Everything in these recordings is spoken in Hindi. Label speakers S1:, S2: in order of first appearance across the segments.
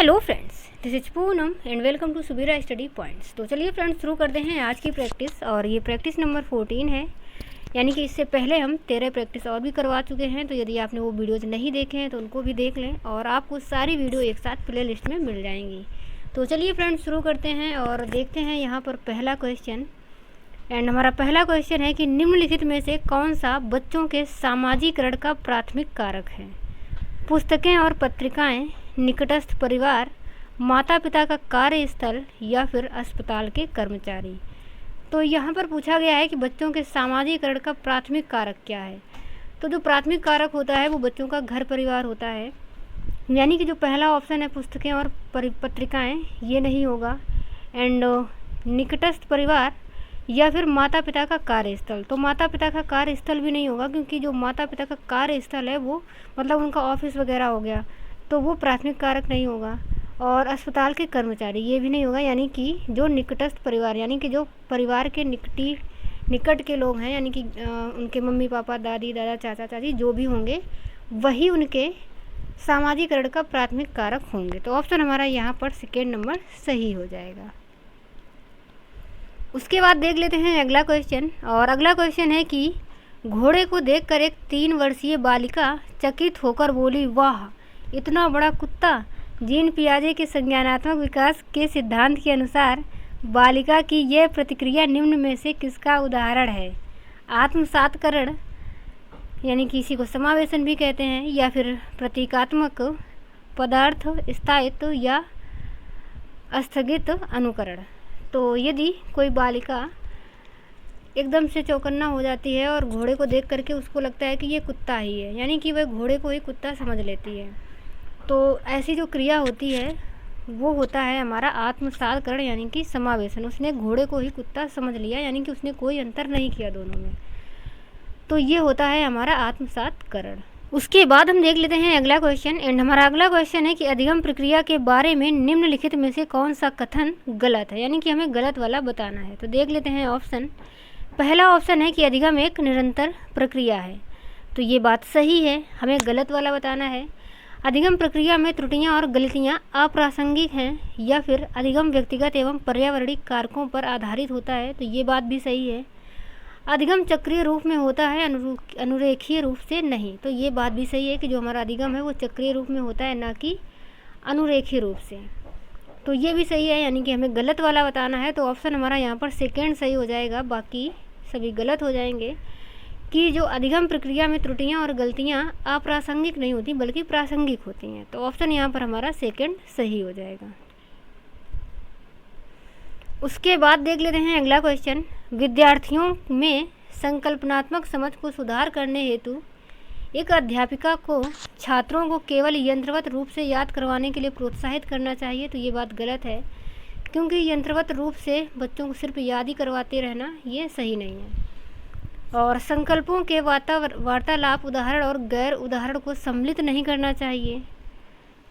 S1: Hello friends, this is Poonam and welcome to Subira study points. तो चलिए फ्रेंड्स शुरू करते हैं आज की प्रैक्टिस। और ये प्रैक्टिस नंबर 14 है, यानी कि इससे पहले हम 13 प्रैक्टिस और भी करवा चुके हैं। तो यदि आपने वो वीडियोज़ नहीं देखे हैं तो उनको भी देख लें और आपको सारी वीडियो एक साथ प्ले लिस्ट में मिल जाएंगी। तो चलिए फ्रेंड्स शुरू करते हैं और देखते हैं यहाँ पर पहला क्वेश्चन। एंड हमारा पहला क्वेश्चन है कि निम्नलिखित में से कौन सा बच्चों के सामाजिकरण का प्राथमिक कारक है? पुस्तकें और पत्रिकाएं, निकटस्थ परिवार, माता पिता का कार्यस्थल या फिर अस्पताल के कर्मचारी। तो यहाँ पर पूछा गया है कि बच्चों के सामाजिकरण का प्राथमिक कारक क्या है। तो जो प्राथमिक कारक होता है वो बच्चों का घर परिवार होता है, यानी कि जो पहला ऑप्शन है पुस्तकें और पत्रिकाएं, ये नहीं होगा। एंड निकटस्थ परिवार या फिर माता पिता का कार्यस्थल, तो माता पिता का कार्यस्थल भी नहीं होगा, क्योंकि जो माता पिता का कार्यस्थल है वो मतलब उनका ऑफिस वगैरह हो गया, तो वो प्राथमिक कारक नहीं होगा। और अस्पताल के कर्मचारी, ये भी नहीं होगा, यानी कि जो निकटस्थ परिवार, यानी कि जो परिवार के निकट के लोग हैं, यानी कि उनके मम्मी पापा, दादी दादा, चाचा चाची जो भी होंगे वही उनके सामाजिकरण का प्राथमिक कारक होंगे। तो ऑप्शन हमारा यहाँ पर सेकेंड नंबर सही हो जाएगा। उसके बाद देख लेते हैं अगला क्वेश्चन। और अगला क्वेश्चन है कि घोड़े को देखकर एक 3 वर्षीय बालिका चकित होकर बोली, वाह इतना बड़ा कुत्ता। जीन पियाजे के संज्ञानात्मक विकास के सिद्धांत के अनुसार बालिका की यह प्रतिक्रिया निम्न में से किसका उदाहरण है? आत्मसातकरण, यानी कि इसी को समावेशन भी कहते हैं, या फिर प्रतीकात्मक, पदार्थ स्थायित्व या स्थगित अनुकरण। तो यदि कोई बालिका एकदम से चौकन्ना हो जाती है और घोड़े को देख करके उसको लगता है कि ये कुत्ता ही है, यानी कि वह घोड़े को ही कुत्ता समझ लेती है, तो ऐसी जो क्रिया होती है वो होता है हमारा आत्मसातकरण, यानी कि समावेशन। उसने घोड़े को ही कुत्ता समझ लिया, यानी कि उसने कोई अंतर नहीं किया दोनों में, तो ये होता है हमारा आत्मसातकरण। उसके बाद हम देख लेते हैं अगला क्वेश्चन। एंड हमारा अगला क्वेश्चन है कि अधिगम प्रक्रिया के बारे में निम्नलिखित में से कौन सा कथन गलत है, यानी कि हमें गलत वाला बताना है। तो देख लेते हैं ऑप्शन। पहला ऑप्शन है कि अधिगम एक निरंतर प्रक्रिया है, तो ये बात सही है, हमें गलत वाला बताना है। अधिगम प्रक्रिया में त्रुटियां और गलतियां अप्रासंगिक हैं, या फिर अधिगम व्यक्तिगत एवं पर्यावरणिक कारकों पर आधारित होता है, तो ये बात भी सही है। अधिगम चक्रीय रूप में होता है, अनुरेखीय रूप से नहीं, तो ये बात भी सही है कि जो हमारा अधिगम है वो चक्रीय रूप में होता है, ना कि अनुरेखीय रूप से, तो ये भी सही है, यानी कि हमें गलत वाला बताना है। तो ऑप्शन हमारा यहाँ पर सेकेंड सही हो जाएगा, बाकी सभी गलत हो जाएंगे। कि जो अधिगम प्रक्रिया में त्रुटियां और गलतियां अप्रासंगिक नहीं होती बल्कि प्रासंगिक होती हैं, तो ऑप्शन यहाँ पर हमारा सेकेंड सही हो जाएगा। उसके बाद देख लेते हैं अगला क्वेश्चन। विद्यार्थियों में संकल्पनात्मक समझ को सुधार करने हेतु एक अध्यापिका को छात्रों को केवल यंत्रवत रूप से याद करवाने के लिए प्रोत्साहित करना चाहिए, तो ये बात गलत है, क्योंकि यंत्रवत रूप से बच्चों को सिर्फ याद ही करवाते रहना ये सही नहीं है। और संकल्पों के वार्तालाप, उदाहरण और गैर उदाहरण को सम्मिलित नहीं करना चाहिए,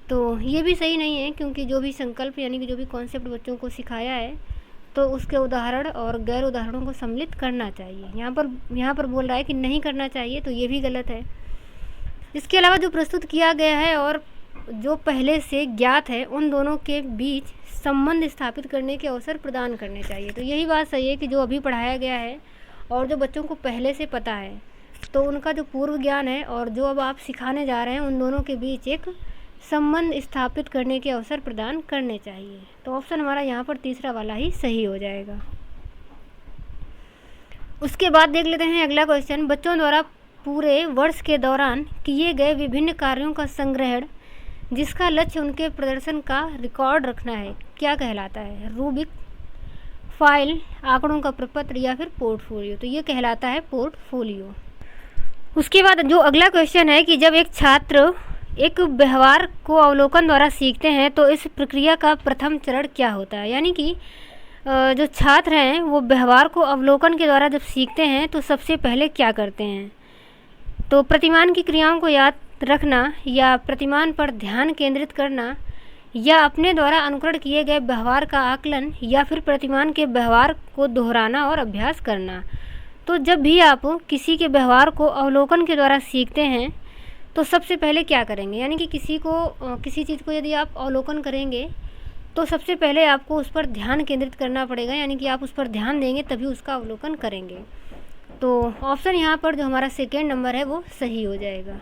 S1: तो ये भी सही नहीं है, क्योंकि जो भी संकल्प यानी कि जो भी कॉन्सेप्ट बच्चों को सिखाया है तो उसके उदाहरण और गैर उदाहरणों को सम्मिलित करना चाहिए। यहाँ पर बोल रहा है कि नहीं करना चाहिए, तो ये भी गलत है। इसके अलावा जो प्रस्तुत किया गया है और जो पहले से ज्ञात है उन दोनों के बीच संबंध स्थापित करने के अवसर प्रदान करने चाहिए, तो यही बात सही है कि जो अभी पढ़ाया गया है और जो बच्चों को पहले से पता है, तो उनका जो पूर्व ज्ञान है और जो अब आप सिखाने जा रहे हैं उन दोनों के बीच एक संबंध स्थापित करने के अवसर प्रदान करने चाहिए, तो ऑप्शन हमारा यहाँ पर तीसरा वाला ही सही हो जाएगा। उसके बाद देख लेते हैं अगला क्वेश्चन। बच्चों द्वारा पूरे वर्ष के दौरान किए गए विभिन्न कार्यों का संग्रहण जिसका लक्ष्य उनके प्रदर्शन का रिकॉर्ड रखना है क्या कहलाता है? रूबिक, फाइल, आंकड़ों का प्रपत्र या फिर पोर्टफोलियो, तो ये कहलाता है पोर्टफोलियो। उसके बाद जो अगला क्वेश्चन है कि जब एक छात्र एक व्यवहार को अवलोकन द्वारा सीखते हैं तो इस प्रक्रिया का प्रथम चरण क्या होता है, यानी कि जो छात्र हैं वो व्यवहार को अवलोकन के द्वारा जब सीखते हैं तो सबसे पहले क्या करते हैं? तो प्रतिमान की क्रियाओं को याद रखना, या प्रतिमान पर ध्यान केंद्रित करना, या अपने द्वारा अनुकरण किए गए व्यवहार का आकलन, या फिर प्रतिमान के व्यवहार को दोहराना और अभ्यास करना। तो जब भी आप किसी के व्यवहार को अवलोकन के द्वारा सीखते हैं तो सबसे पहले क्या करेंगे, यानी कि किसी चीज़ को यदि आप अवलोकन करेंगे तो सबसे पहले आपको उस पर ध्यान केंद्रित करना पड़ेगा, यानी कि आप उस पर ध्यान देंगे तभी उसका अवलोकन करेंगे। तो ऑप्शन यहाँ पर जो हमारा सेकेंड नंबर है वो सही हो जाएगा।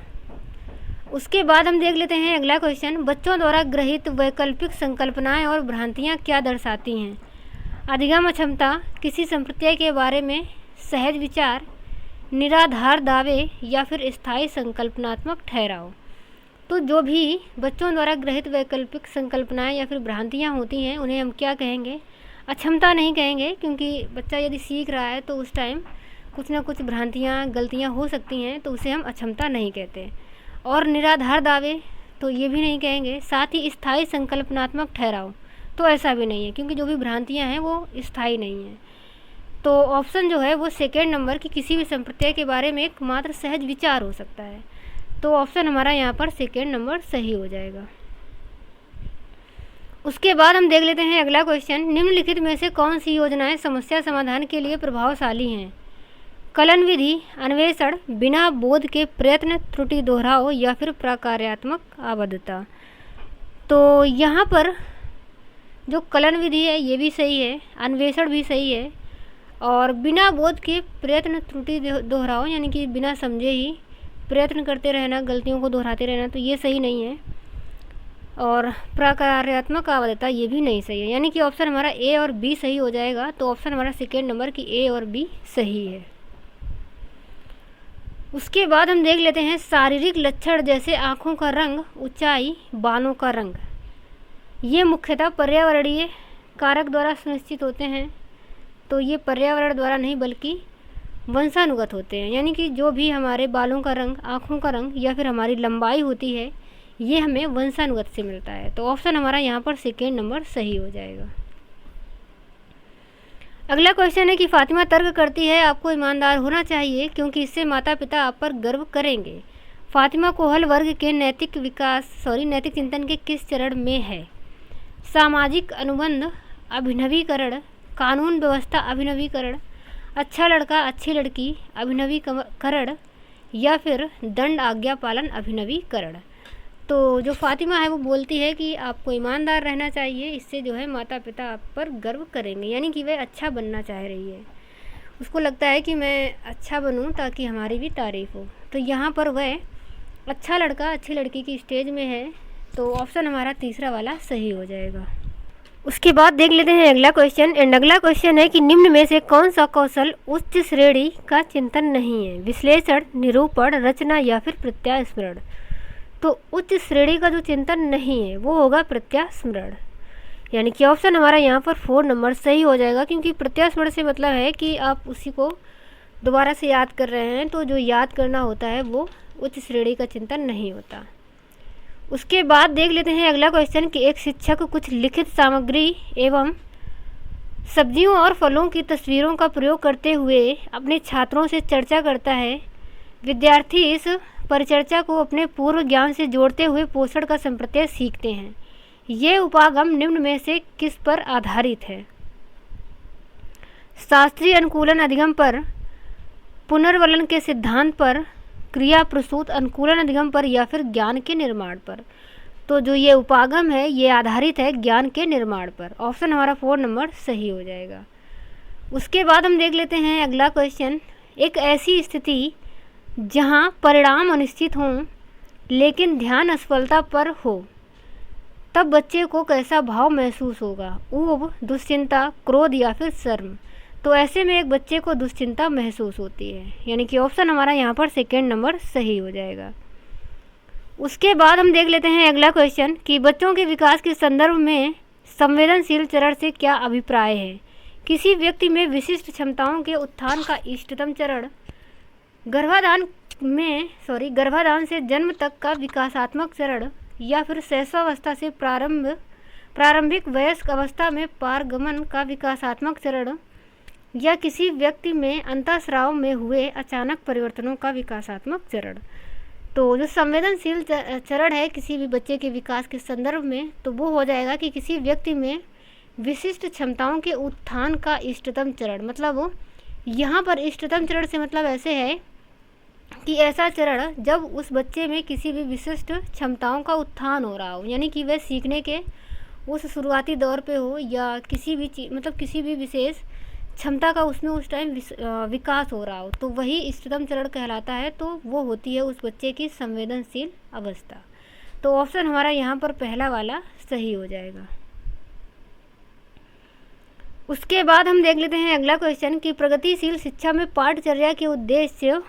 S1: उसके बाद हम देख लेते हैं अगला क्वेश्चन, बच्चों द्वारा गृहीत वैकल्पिक संकल्पनाएं और भ्रांतियां क्या दर्शाती हैं? अधिगम अक्षमता, किसी संप्रत्यय के बारे में सहज विचार, निराधार दावे या फिर स्थायी संकल्पनात्मक ठहराव। तो जो भी बच्चों द्वारा गृहीत वैकल्पिक संकल्पनाएं या फिर भ्रांतियां होती हैं उन्हें हम क्या कहेंगे? अक्षमता नहीं कहेंगे, क्योंकि बच्चा यदि सीख रहा है तो उस टाइम कुछ ना कुछ भ्रांतियां गलतियां हो सकती हैं, तो उसे हम अक्षमता नहीं कहते। और निराधार दावे तो ये भी नहीं कहेंगे। साथ ही स्थायी संकल्पनात्मक ठहराव तो ऐसा भी नहीं है, क्योंकि जो भी भ्रांतियां हैं वो स्थायी नहीं हैं। तो ऑप्शन जो है वो सेकेंड नंबर की किसी भी संप्रत्यय के बारे में एक मात्र सहज विचार हो सकता है। तो ऑप्शन हमारा यहाँ पर सेकेंड नंबर सही हो जाएगा। उसके बाद हम देख लेते हैं अगला क्वेश्चन, निम्नलिखित में से कौन सी योजनाएं समस्या समाधान के लिए प्रभावशाली हैं? कलन विधि, अन्वेषण, बिना बोध के प्रयत्न, त्रुटि दोहराव या फिर प्रकार्यात्मक आबद्धता। तो यहाँ पर जो कलन विधि है ये भी सही है, अन्वेषण भी सही है, और बिना बोध के प्रयत्न त्रुटि दोहराव यानी कि बिना समझे ही प्रयत्न करते रहना, गलतियों को दोहराते रहना, तो ये सही नहीं है। और प्रकार्यात्मक आबद्धता ये भी नहीं सही है, यानी कि ऑप्शन हमारा ए और बी सही हो जाएगा। तो ऑप्शन हमारा सेकेंड नंबर की ए और बी सही है। उसके बाद हम देख लेते हैं शारीरिक लक्षण, जैसे आँखों का रंग, ऊंचाई, बालों का रंग। ये मुख्यतः पर्यावरणीय कारक द्वारा सुनिश्चित होते हैं। तो ये पर्यावरण द्वारा नहीं बल्कि वंशानुगत होते हैं, यानी कि जो भी हमारे बालों का रंग, आँखों का रंग या फिर हमारी लंबाई होती है ये हमें वंशानुगत से मिलता है। तो ऑप्शन हमारा यहाँ पर सेकेंड नंबर सही हो जाएगा। अगला क्वेश्चन है कि फातिमा तर्क करती है आपको ईमानदार होना चाहिए क्योंकि इससे माता पिता आप पर गर्व करेंगे। फातिमा कोहल वर्ग के नैतिक चिंतन के किस चरण में है? सामाजिक अनुबंध, अभिनवीकरण, कानून व्यवस्था अभिनवीकरण, अच्छा लड़का अच्छी लड़की अभिनवीकरण या फिर दंड आज्ञा पालन अभिनवीकरण। तो जो फातिमा है वो बोलती है कि आपको ईमानदार रहना चाहिए, इससे जो है माता पिता आप पर गर्व करेंगे, यानी कि वह अच्छा बनना चाह रही है। उसको लगता है कि मैं अच्छा बनूं ताकि हमारी भी तारीफ़ हो। तो यहाँ पर वह अच्छा लड़का अच्छी लड़की की स्टेज में है। तो ऑप्शन हमारा तीसरा वाला सही हो जाएगा। उसके बाद देख लेते हैं अगला क्वेश्चन। एंड अगला क्वेश्चन है कि निम्न में से कौन सा कौशल उच्च श्रेणी का चिंतन नहीं है? विश्लेषण, निरूपण, रचना या फिर प्रत्यास्मरण। तो उच्च श्रेणी का जो चिंतन नहीं है वो होगा प्रत्यास्मरण, यानी कि ऑप्शन हमारा यहाँ पर 4 नंबर सही हो जाएगा, क्योंकि प्रत्यास्मरण से मतलब है कि आप उसी को दोबारा से याद कर रहे हैं। तो जो याद करना होता है वो उच्च श्रेणी का चिंतन नहीं होता। उसके बाद देख लेते हैं अगला क्वेश्चन कि एक शिक्षक कुछ लिखित सामग्री एवं सब्जियों और फलों की तस्वीरों का प्रयोग करते हुए अपने छात्रों से चर्चा करता है। विद्यार्थी इस परिचर्चा को अपने पूर्व ज्ञान से जोड़ते हुए पोषण का संप्रत्यय सीखते हैं। ये उपागम निम्न में से किस पर आधारित है? शास्त्रीय अनुकूलन अधिगम पर, पुनर्वलन के सिद्धांत पर, क्रिया प्रसूत अनुकूलन अधिगम पर या फिर ज्ञान के निर्माण पर। तो जो ये उपागम है ये आधारित है ज्ञान के निर्माण पर। ऑप्शन हमारा 4 नंबर सही हो जाएगा। उसके बाद हम देख लेते हैं अगला क्वेश्चन, एक ऐसी स्थिति जहां परिणाम अनिश्चित हों लेकिन ध्यान असफलता पर हो, तब बच्चे को कैसा भाव महसूस होगा? ऊब, दुश्चिंता, क्रोध या फिर शर्म। तो ऐसे में एक बच्चे को दुश्चिंता महसूस होती है, यानी कि ऑप्शन हमारा यहाँ पर सेकेंड नंबर सही हो जाएगा। उसके बाद हम देख लेते हैं अगला क्वेश्चन कि बच्चों के विकास के संदर्भ में संवेदनशील चरण से क्या अभिप्राय है? किसी व्यक्ति में विशिष्ट क्षमताओं के उत्थान का इष्टतम चरण, गर्भाधान से जन्म तक का विकासात्मक चरण या फिर शैशवावस्था से प्रारंभिक वयस्क अवस्था में पारगमन का विकासात्मक चरण या किसी व्यक्ति में अंतःस्राव में हुए अचानक परिवर्तनों का विकासात्मक चरण। तो जो संवेदनशील चरण है किसी भी बच्चे के विकास के संदर्भ में, तो वो हो जाएगा कि किसी व्यक्ति में विशिष्ट क्षमताओं के उत्थान का इष्टतम चरण। मतलब यहाँ पर इष्टतम चरण से मतलब ऐसे है कि ऐसा चरण जब उस बच्चे में किसी भी विशिष्ट क्षमताओं का उत्थान हो रहा हो, यानी कि वह सीखने के उस शुरुआती दौर पे हो या किसी भी चीज़ मतलब किसी भी विशेष क्षमता का उसमें उस टाइम विकास हो रहा हो, तो वही इष्टतम चरण कहलाता है। तो वो होती है उस बच्चे की संवेदनशील अवस्था। तो ऑप्शन हमारा यहाँ पर पहला वाला सही हो जाएगा। उसके बाद हम देख लेते हैं अगला क्वेश्चन कि प्रगतिशील शिक्षा में पाठचर्या के उद्देश्य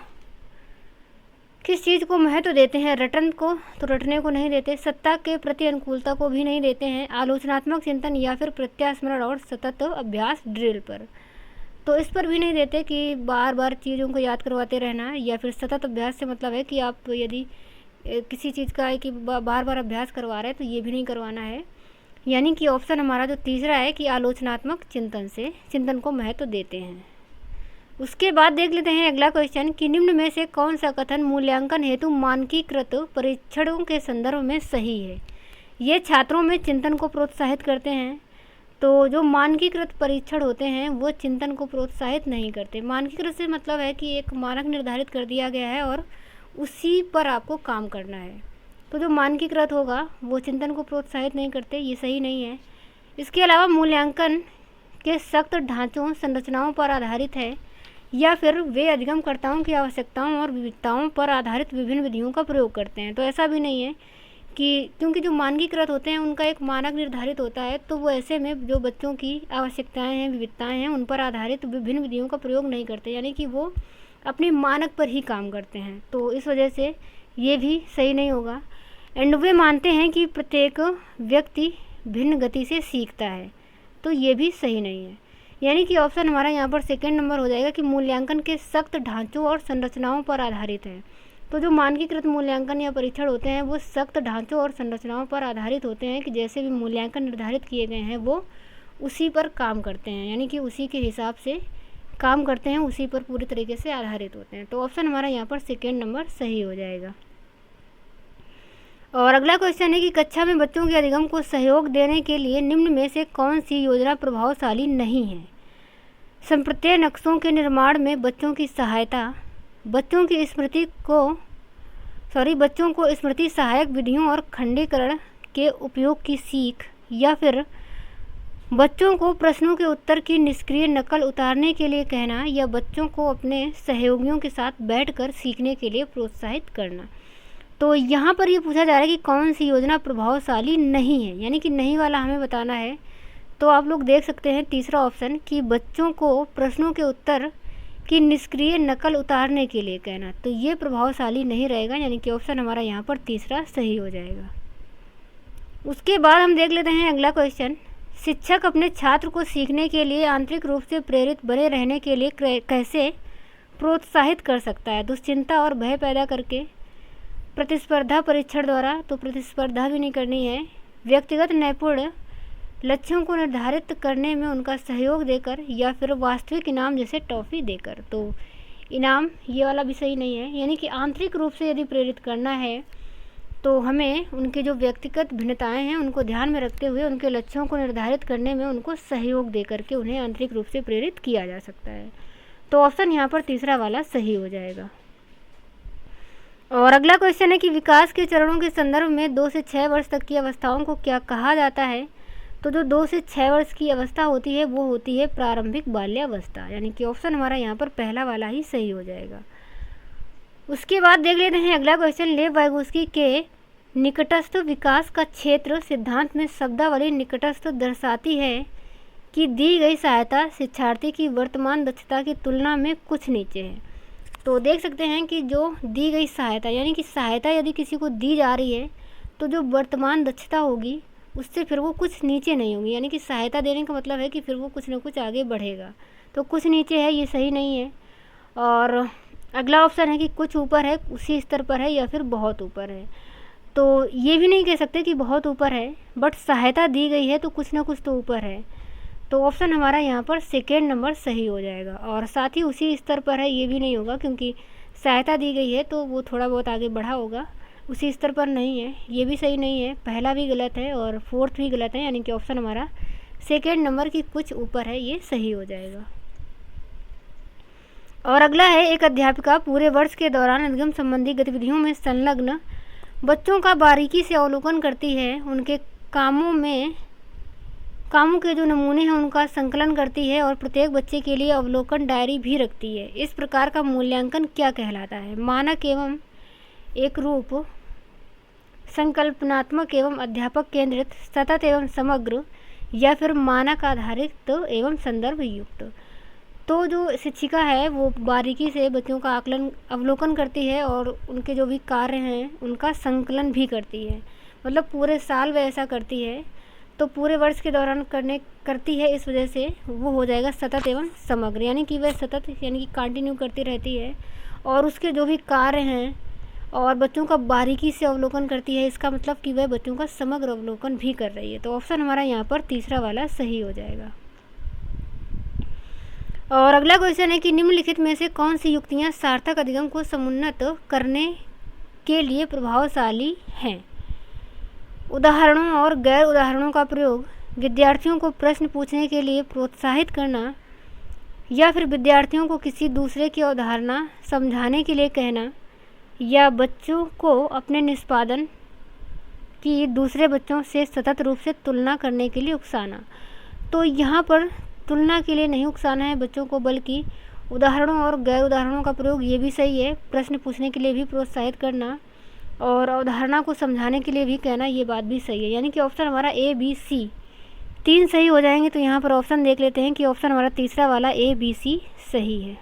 S1: किस चीज़ को महत्व देते हैं। रटन को तो रटने को नहीं देते, सत्ता के प्रति अनुकूलता को भी नहीं देते हैं, आलोचनात्मक चिंतन या फिर प्रत्यास्मरण और सतत अभ्यास ड्रिल पर, तो इस पर भी नहीं देते कि बार बार चीज़ों को याद करवाते रहना है, या फिर सतत अभ्यास से मतलब है कि आप यदि किसी चीज़ का है कि बार बार अभ्यास करवा रहे हैं तो ये भी नहीं करवाना है। यानी कि ऑप्शन हमारा जो तीसरा है कि आलोचनात्मक चिंतन को महत्व देते हैं। उसके बाद देख लेते हैं अगला क्वेश्चन कि निम्न में से कौन सा कथन मूल्यांकन हेतु मानकीकृत परीक्षणों के संदर्भ में सही है। ये छात्रों में चिंतन को प्रोत्साहित करते हैं। तो जो मानकीकृत परीक्षण होते हैं वो चिंतन को प्रोत्साहित नहीं करते। मानकीकृत से मतलब है कि एक मानक निर्धारित कर दिया गया है और उसी पर आपको काम करना है। तो जो मानकीकृत होगा वो चिंतन को प्रोत्साहित नहीं करते, ये सही नहीं है। इसके अलावा मूल्यांकन के सख्त ढांचों संरचनाओं पर आधारित है, या फिर वे अधिगमकर्ताओं की आवश्यकताओं और विविधताओं पर आधारित विभिन्न विधियों का प्रयोग करते हैं। तो ऐसा भी नहीं है कि क्योंकि जो मानकीकृत होते हैं उनका एक मानक निर्धारित होता है, तो वो ऐसे में जो बच्चों की आवश्यकताएं हैं, विविधताएं हैं, उन पर आधारित विभिन्न विधियों का प्रयोग नहीं करते, यानी कि वो अपने मानक पर ही काम करते हैं। तो इस वजह से ये भी सही नहीं होगा। एंड वे मानते हैं कि प्रत्येक व्यक्ति भिन्न गति से सीखता है, तो ये भी सही नहीं है। यानी कि ऑप्शन हमारा यहाँ पर सेकेंड नंबर हो जाएगा कि मूल्यांकन के सख्त ढांचों और संरचनाओं पर आधारित है। तो जो मानकीकृत मूल्यांकन या परीक्षण होते हैं वो सख्त ढांचों और संरचनाओं पर आधारित होते हैं कि जैसे भी मूल्यांकन निर्धारित किए गए हैं वो उसी पर काम करते हैं, यानी कि उसी के हिसाब से काम करते हैं, उसी पर पूरी तरीके से आधारित होते हैं। तो ऑप्शन हमारा यहाँ पर सेकेंड नंबर सही हो जाएगा। और अगला क्वेश्चन है कि कक्षा में बच्चों के अधिगम को सहयोग देने के लिए निम्न में से कौन सी योजना प्रभावशाली नहीं है। संप्रत्यय नक्शों के निर्माण में बच्चों की सहायता, बच्चों को स्मृति सहायक विधियों और खंडीकरण के उपयोग की सीख, या फिर बच्चों को प्रश्नों के उत्तर की निष्क्रिय नकल उतारने के लिए कहना, या बच्चों को अपने सहयोगियों के साथ बैठकर सीखने के लिए प्रोत्साहित करना। तो यहाँ पर ये पूछा जा रहा है कि कौन सी योजना प्रभावशाली नहीं है, यानी कि नहीं वाला हमें बताना है। तो आप लोग देख सकते हैं तीसरा ऑप्शन कि बच्चों को प्रश्नों के उत्तर की निष्क्रिय नकल उतारने के लिए कहना, तो ये प्रभावशाली नहीं रहेगा, यानी कि ऑप्शन हमारा यहाँ पर तीसरा सही हो जाएगा। उसके बाद हम देख लेते हैं अगला क्वेश्चन, शिक्षक अपने छात्र को सीखने के लिए आंतरिक रूप से प्रेरित बने रहने के लिए कैसे प्रोत्साहित कर सकता है। दुश्चिंता और भय पैदा करके, प्रतिस्पर्धा परीक्षण द्वारा, तो प्रतिस्पर्धा भी नहीं करनी है, व्यक्तिगत नैपुण्य लक्ष्यों को निर्धारित करने में उनका सहयोग देकर, या फिर वास्तविक इनाम जैसे टॉफ़ी देकर। तो इनाम ये वाला भी सही नहीं है, यानी कि आंतरिक रूप से यदि प्रेरित करना है तो हमें उनके जो व्यक्तिगत भिन्नताएं हैं उनको ध्यान में रखते हुए उनके लक्ष्यों को निर्धारित करने में उनको सहयोग दे करके उन्हें आंतरिक रूप से प्रेरित किया जा सकता है। तो ऑप्शन यहाँ पर तीसरा वाला सही हो जाएगा। और अगला क्वेश्चन है कि विकास के चरणों के संदर्भ में 2 से 6 वर्ष तक की अवस्थाओं को क्या कहा जाता है। तो जो 2 से 6 वर्ष की अवस्था होती है वो होती है प्रारंभिक बाल्यावस्था, यानी कि ऑप्शन हमारा यहाँ पर पहला वाला ही सही हो जाएगा। उसके बाद देख लेते हैं अगला क्वेश्चन, लेव वाइगोस्की के निकटस्थ विकास का क्षेत्र सिद्धांत में शब्दावली निकटस्थ दर्शाती है कि दी गई सहायता शिक्षार्थी की वर्तमान दक्षता की तुलना में कुछ नीचे है। तो देख सकते हैं कि जो दी गई सहायता, यानी कि सहायता यदि किसी को दी जा रही है तो जो वर्तमान दक्षता होगी उससे फिर वो कुछ नीचे नहीं होगी, यानी कि सहायता देने का मतलब है कि फिर वो कुछ ना कुछ आगे बढ़ेगा। तो कुछ नीचे है, ये सही नहीं है। और अगला ऑप्शन है कि कुछ ऊपर है, उसी स्तर पर है, या फिर बहुत ऊपर है। तो ये भी नहीं कह सकते कि बहुत ऊपर है, बट सहायता दी गई है तो कुछ ना कुछ तो ऊपर है। तो ऑप्शन हमारा यहाँ पर सेकेंड नंबर सही हो जाएगा। और साथ ही उसी स्तर पर है, ये भी नहीं होगा, क्योंकि सहायता दी गई है तो वो थोड़ा बहुत आगे बढ़ा होगा, उसी स्तर पर नहीं है, ये भी सही नहीं है। पहला भी गलत है और फोर्थ भी गलत है, यानी कि ऑप्शन हमारा सेकेंड नंबर की कुछ ऊपर है, ये सही हो जाएगा। और अगला है, एक अध्यापिका पूरे वर्ष के दौरान अधिगम संबंधी गतिविधियों में संलग्न बच्चों का बारीकी से अवलोकन करती है, उनके कामों के जो नमूने हैं उनका संकलन करती है और प्रत्येक बच्चे के लिए अवलोकन डायरी भी रखती है। इस प्रकार का मूल्यांकन क्या कहलाता है? मानक एवं एक रूप, संकल्पनात्मक एवं अध्यापक केंद्रित, सतत एवं समग्र, या फिर मानक आधारित एवं संदर्भ युक्त। तो जो शिक्षिका है वो बारीकी से बच्चों का अवलोकन करती है और उनके जो भी कार्य हैं उनका संकलन भी करती है, मतलब पूरे साल वह ऐसा करती है, तो पूरे वर्ष के दौरान करती है, इस वजह से वो हो जाएगा सतत एवं समग्र, यानी कि वह सतत यानी कि कंटिन्यू करती रहती है और उसके जो भी कार्य हैं और बच्चों का बारीकी से अवलोकन करती है, इसका मतलब कि वह बच्चों का समग्र अवलोकन भी कर रही है। तो ऑप्शन हमारा यहाँ पर तीसरा वाला सही हो जाएगा। और अगला क्वेश्चन है कि निम्नलिखित में से कौन सी युक्तियाँ सार्थक अधिगम को समुन्नत करने के लिए प्रभावशाली हैं? उदाहरणों और गैर उदाहरणों का प्रयोग, विद्यार्थियों को प्रश्न पूछने के लिए प्रोत्साहित करना, या फिर विद्यार्थियों को किसी दूसरे की अवधारणा समझाने के लिए कहना, या बच्चों को अपने निष्पादन की दूसरे बच्चों से सतत रूप से तुलना करने के लिए उकसाना। तो यहाँ पर तुलना के लिए नहीं उकसाना है बच्चों को, बल्कि उदाहरणों और गैर उदाहरणों का प्रयोग ये भी सही है, प्रश्न पूछने के लिए भी प्रोत्साहित करना और अवधारणा को समझाने के लिए भी कहना, ये बात भी सही है। यानी कि ऑप्शन हमारा ए बी सी तीन सही हो जाएंगे। तो यहाँ पर ऑप्शन देख लेते हैं कि ऑप्शन हमारा तीसरा वाला ए बी सी सही है।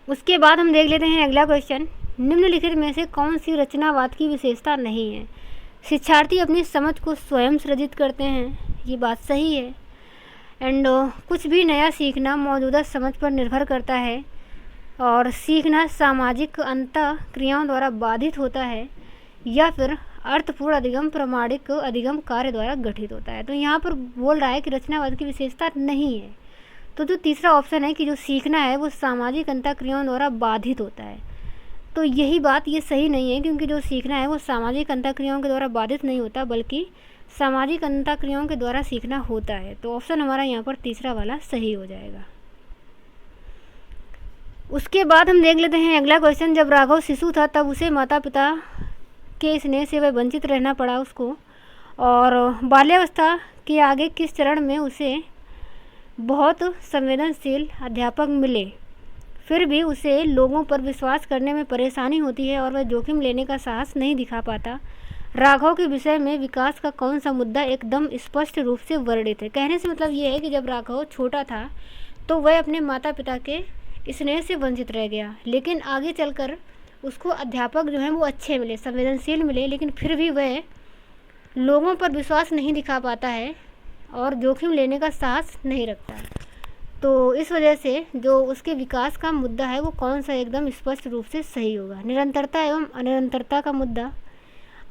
S1: उसके बाद हम देख लेते हैं अगला क्वेश्चन, निम्नलिखित में से कौन सी रचनावाद की विशेषता नहीं है? शिक्षार्थी अपनी समझ को स्वयं सृजित करते हैं, ये बात सही है। एंड कुछ भी नया सीखना मौजूदा समझ पर निर्भर करता है और सीखना सामाजिक अंतःक्रियाओं द्वारा बाधित होता है, या फिर अर्थपूर्ण अधिगम प्रामाणिक अधिगम कार्य द्वारा गठित होता है। तो यहाँ पर बोल रहा है कि रचनावाद की विशेषता नहीं है। तो जो तीसरा ऑप्शन है कि जो सीखना है वो सामाजिक अंतःक्रियाओं द्वारा बाधित होता है, तो यही बात ये सही नहीं है, क्योंकि जो सीखना है वो सामाजिक अंतःक्रियाओं के द्वारा बाधित नहीं होता, बल्कि सामाजिक अंतःक्रियाओं के द्वारा सीखना होता है। तो ऑप्शन हमारा यहाँ पर तीसरा वाला सही हो जाएगा। उसके बाद हम देख लेते हैं अगला क्वेश्चन, जब राघव शिशु था तब उसे माता पिता के स्नेह से वह वंचित रहना पड़ा उसको, और बाल्यावस्था के आगे किस चरण में उसे बहुत संवेदनशील अध्यापक मिले, फिर भी उसे लोगों पर विश्वास करने में परेशानी होती है और वह जोखिम लेने का साहस नहीं दिखा पाता। राघव के विषय में विकास का कौन सा मुद्दा एकदम स्पष्ट रूप से वर्णित है? कहने से मतलब ये है कि जब राघव छोटा था तो वह अपने माता पिता के स्नेह से वंचित रह गया, लेकिन आगे चलकर उसको अध्यापक जो हैं वो अच्छे मिले, संवेदनशील मिले, लेकिन फिर भी वह लोगों पर विश्वास नहीं दिखा पाता है और जोखिम लेने का साहस नहीं रखता। तो इस वजह से जो उसके विकास का मुद्दा है वो कौन सा एकदम स्पष्ट रूप से सही होगा? निरंतरता एवं अनिरंतरता का मुद्दा,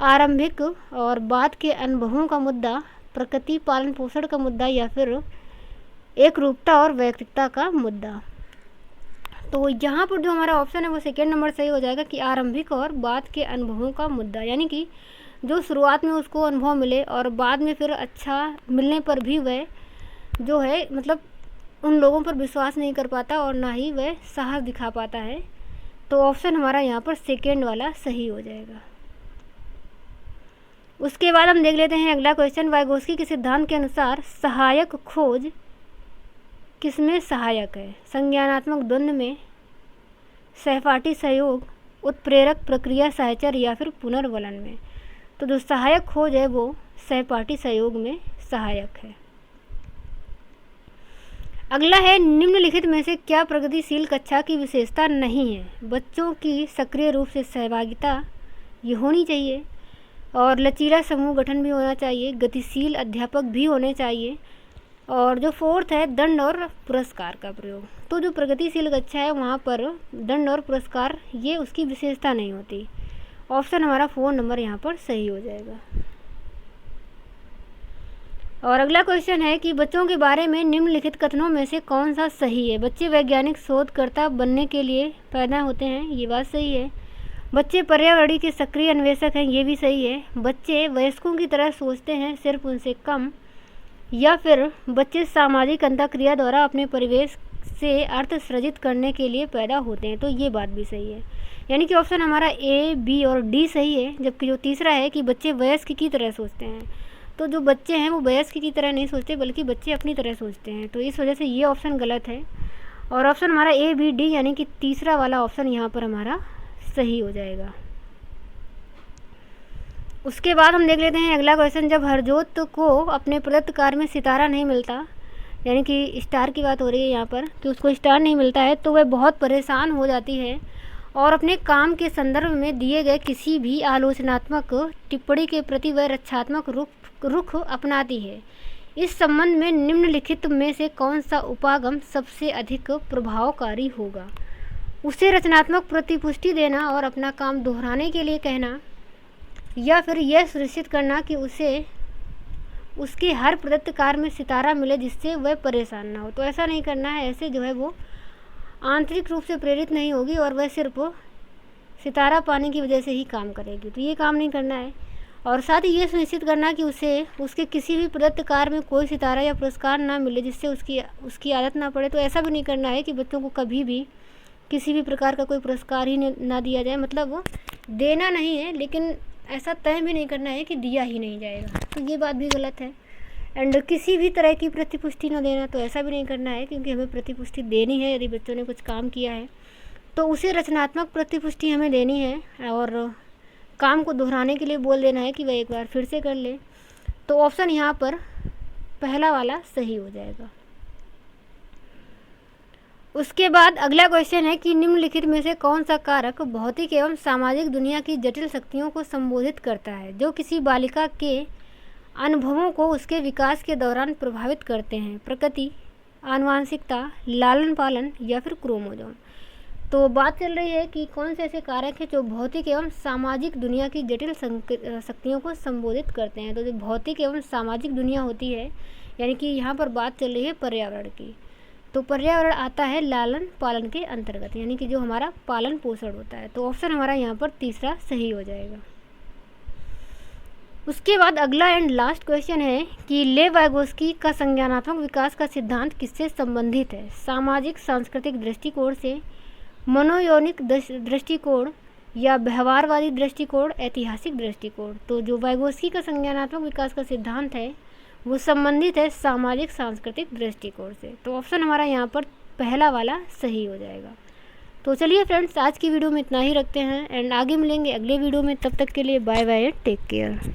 S1: आरंभिक और बाद के अनुभवों का मुद्दा, प्रकृति पालन पोषण का मुद्दा, या फिर एक रूपता और वैयक्तिकता का मुद्दा। तो यहाँ पर जो हमारा ऑप्शन है वो सेकेंड नंबर सही हो जाएगा कि आरंभिक और बाद के अनुभवों का मुद्दा, यानी कि जो शुरुआत में उसको अनुभव मिले और बाद में फिर अच्छा मिलने पर भी वह जो है मतलब उन लोगों पर विश्वास नहीं कर पाता और ना ही वह साहस दिखा पाता है। तो ऑप्शन हमारा यहाँ पर सेकेंड वाला सही हो जाएगा। उसके बाद हम देख लेते हैं अगला क्वेश्चन, वाइगोत्स्की के सिद्धांत के अनुसार सहायक खोज किसमें सहायक है? संज्ञानात्मक द्वंद्व में, सहपाठी सहयोग, उत्प्रेरक प्रक्रिया सहचर, या फिर पुनर्वलन में। तो जो सहायक खोज है वो सहपाठी सहयोग में सहायक है। अगला है, निम्नलिखित में से क्या प्रगतिशील कक्षा की विशेषता नहीं है? बच्चों की सक्रिय रूप से सहभागिता ये होनी चाहिए, और लचीला समूह गठन भी होना चाहिए, गतिशील अध्यापक भी होने चाहिए, और जो फोर्थ है दंड और पुरस्कार का प्रयोग। तो जो प्रगतिशील कक्षा है वहाँ पर दंड और पुरस्कार ये उसकी विशेषता नहीं होती। ऑप्शन हमारा 4 नंबर यहाँ पर सही हो जाएगा। और अगला क्वेश्चन है कि बच्चों के बारे में निम्नलिखित कथनों में से कौन सा सही है? बच्चे वैज्ञानिक शोधकर्ता बनने के लिए पैदा होते हैं, ये बात सही है। बच्चे पर्यावरण के सक्रिय अन्वेषक हैं, ये भी सही है। बच्चे वयस्कों की तरह सोचते हैं, सिर्फ उनसे कम। या फिर बच्चे सामाजिक अंतःक्रिया द्वारा अपने परिवेश से अर्थ सृजित करने के लिए पैदा होते हैं। तो ये बात भी सही है, यानी कि ऑप्शन हमारा ए, बी और डी सही है। जबकि जो तीसरा है कि बच्चे वयस्क की तरह सोचते हैं, तो जो बच्चे हैं वो वयस्क की तरह नहीं सोचते बल्कि बच्चे अपनी तरह सोचते हैं। तो इस वजह से ये ऑप्शन गलत है और ऑप्शन हमारा ए, बी, डी यानी कि तीसरा वाला ऑप्शन यहाँ पर हमारा सही हो जाएगा। उसके बाद हम देख लेते हैं अगला क्वेश्चन। जब हरजोत को अपने प्रदत्त कार्य में सितारा नहीं मिलता, यानी कि स्टार की बात हो रही है यहाँ पर कि उसको स्टार नहीं मिलता है, तो वह बहुत परेशान हो जाती है और अपने काम के संदर्भ में दिए गए किसी भी आलोचनात्मक टिप्पणी के प्रति वह रक्षात्मक रुख अपनाती है। इस संबंध में निम्नलिखित में से कौन सा उपागम सबसे अधिक प्रभावकारी होगा? उसे रचनात्मक प्रतिपुष्टि देना और अपना काम दोहराने के लिए कहना, या फिर यह सुनिश्चित करना कि उसे उसके हर प्रदत्त कार्य में सितारा मिले जिससे वह परेशान ना हो। तो ऐसा नहीं करना है, ऐसे जो है वो आंतरिक रूप से प्रेरित नहीं होगी और वह सिर्फ सितारा पाने की वजह से ही काम करेगी। तो ये काम नहीं करना है। और साथ ही ये सुनिश्चित करना कि उसे उसके किसी भी प्रदत्त कार्य में कोई सितारा या पुरस्कार ना मिले जिससे उसकी आदत ना पड़े। तो ऐसा भी नहीं करना है कि बच्चों को कभी भी किसी भी प्रकार का कोई पुरस्कार ही ना दिया जाए, मतलब वो देना नहीं है लेकिन ऐसा तय भी नहीं करना है कि दिया ही नहीं जाएगा। तो ये बात भी गलत है। एंड किसी भी तरह की प्रतिपुष्टि न देना, तो ऐसा भी नहीं करना है क्योंकि हमें प्रतिपुष्टि देनी है। यदि बच्चों ने कुछ काम किया है तो उसे रचनात्मक प्रतिपुष्टि हमें देनी है और काम को दोहराने के लिए बोल देना है कि वह एक बार फिर से कर ले। तो ऑप्शन यहाँ पर पहला वाला सही हो जाएगा। उसके बाद अगला क्वेश्चन है कि निम्नलिखित में से कौन सा कारक भौतिक एवं सामाजिक दुनिया की जटिल शक्तियों को संबोधित करता है जो किसी बालिका के अनुभवों को उसके विकास के दौरान प्रभावित करते हैं? प्रकृति, आनुवांशिकता, लालन पालन या फिर क्रोमोसोम। तो बात चल रही है कि कौन से ऐसे कारक हैं जो भौतिक एवं सामाजिक दुनिया की जटिल शक्तियों को संबोधित करते हैं। तो जो भौतिक एवं सामाजिक दुनिया होती है, यानी कि यहाँ पर बात चल रही है पर्यावरण की, तो पर्यावरण आता है लालन पालन के अंतर्गत, यानी कि जो हमारा पालन पोषण होता है। तो ऑप्शन हमारा यहाँ पर तीसरा सही हो जाएगा। उसके बाद अगला एंड लास्ट क्वेश्चन है कि लेव वाइगोस्की का संज्ञानात्मक विकास का सिद्धांत किससे संबंधित है? सामाजिक सांस्कृतिक दृष्टिकोण से, मनोयौनिक दृष्टिकोण या व्यवहारवादी दृष्टिकोण, ऐतिहासिक दृष्टिकोण। तो जो वाइगोस्की का संज्ञानात्मक विकास का सिद्धांत है वो संबंधित है सामाजिक सांस्कृतिक दृष्टिकोण से। तो ऑप्शन हमारा यहाँ पर पहला वाला सही हो जाएगा। तो चलिए फ्रेंड्स, आज की वीडियो में इतना ही रखते हैं एंड आगे मिलेंगे अगले वीडियो में। तब तक के लिए बाय बाय, टेक केयर।